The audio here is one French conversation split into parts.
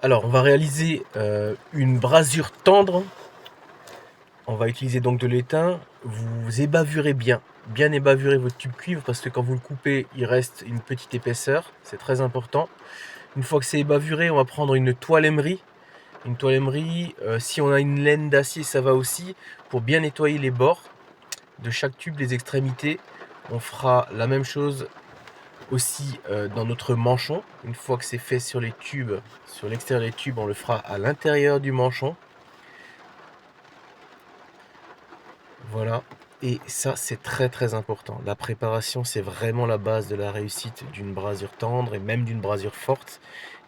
Alors, on va réaliser une brasure tendre. On va utiliser donc de l'étain. Vous ébavurez bien ébavurer votre tube cuivre parce que quand vous le coupez, il reste une petite épaisseur. C'est très important. Une fois que c'est ébavuré, on va prendre une toile émerie. Une toile émerie, si on a une laine d'acier, ça va aussi, pour bien nettoyer les bords de chaque tube, les extrémités. On fera la même chose aussi dans notre manchon. Une fois que c'est fait sur les tubes, sur l'extérieur des tubes, on le fera à l'intérieur du manchon. Voilà. Et ça, c'est très important. La préparation, c'est vraiment la base de la réussite d'une brasure tendre et même d'une brasure forte.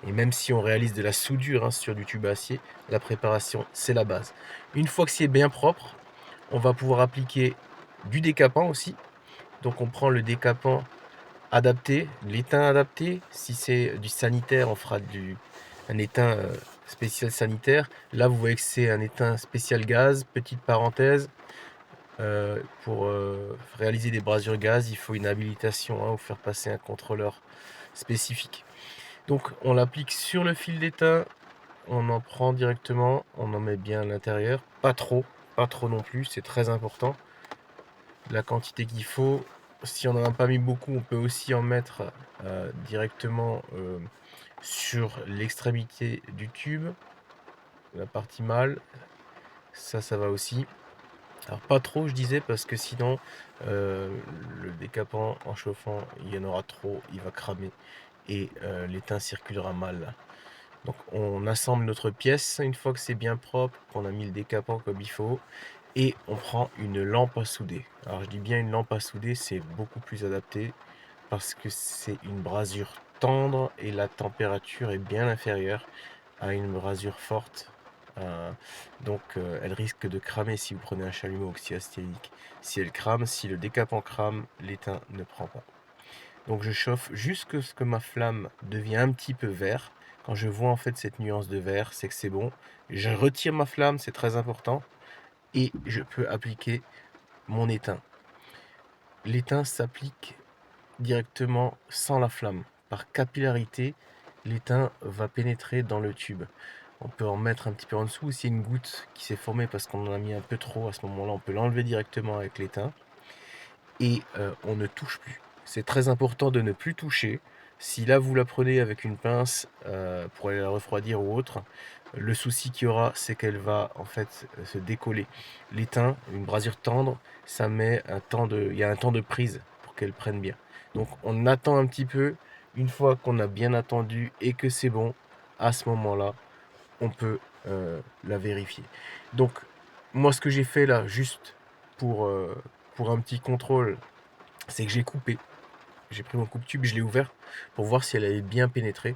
Et même si on réalise de la soudure sur du tube à acier, la préparation, c'est la base. Une fois que c'est bien propre, on va pouvoir appliquer du décapant aussi. Donc on prend le décapant adapté, l'étain adapté. Si c'est du sanitaire, on fera un étain spécial sanitaire. Là, vous voyez que c'est un étain spécial gaz. Petite parenthèse, pour réaliser des brasures gaz, il faut une habilitation ou faire passer un contrôleur spécifique. Donc on l'applique sur le fil d'étain, on en prend directement, on en met bien à l'intérieur, pas trop non plus, c'est très important. La quantité qu'il faut, si on n'en a pas mis beaucoup, on peut aussi en mettre directement sur l'extrémité du tube, la partie mâle, ça va aussi. Alors pas trop, je disais, parce que sinon le décapant en chauffant, il y en aura trop, il va cramer et l'étain circulera mal. Donc on assemble notre pièce une fois que c'est bien propre, qu'on a mis le décapant comme il faut, et on prend une lampe à souder. Alors je dis bien une lampe à souder, c'est beaucoup plus adapté parce que c'est une brasure tendre et la température est bien inférieure à une brasure forte. Donc elle risque de cramer si vous prenez un chalumeau oxyacétylène. Si elle crame, si le décapant crame, l'étain ne prend pas. Donc je chauffe jusqu'à ce que ma flamme devient un petit peu vert. Quand je vois en fait cette nuance de vert, c'est que c'est bon. Je retire ma flamme, c'est très important. Et je peux appliquer mon étain. L'étain s'applique directement sans la flamme. Par capillarité, l'étain va pénétrer dans le tube. On peut en mettre un petit peu en dessous. S'il y a une goutte qui s'est formée parce qu'on en a mis un peu trop, à ce moment-là, on peut l'enlever directement avec l'étain. Et on ne touche plus. C'est très important de ne plus toucher. Si là vous la prenez avec une pince pour aller la refroidir ou autre, le souci qu'il y aura, c'est qu'elle va en fait se décoller. L'étain, une brasure tendre, ça met il y a un temps de prise pour qu'elle prenne bien. Donc on attend un petit peu. Une fois qu'on a bien attendu et que c'est bon, à ce moment-là, on peut la vérifier. Donc moi, ce que j'ai fait là, juste pour, pour un petit contrôle, c'est que j'ai coupé. J'ai pris mon coupe-tube, je l'ai ouvert pour voir si elle avait bien pénétré.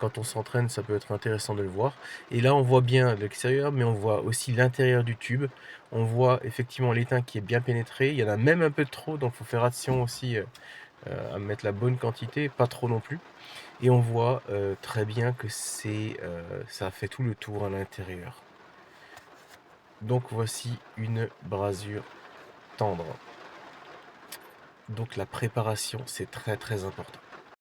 Quand on s'entraîne, ça peut être intéressant de le voir. Et là, on voit bien l'extérieur, mais on voit aussi l'intérieur du tube. On voit effectivement l'étain qui est bien pénétré. Il y en a même un peu trop, donc il faut faire attention aussi à mettre la bonne quantité, pas trop non plus. Et on voit très bien que ça fait tout le tour à l'intérieur. Donc voici une brasure tendre. Donc la préparation, c'est très important.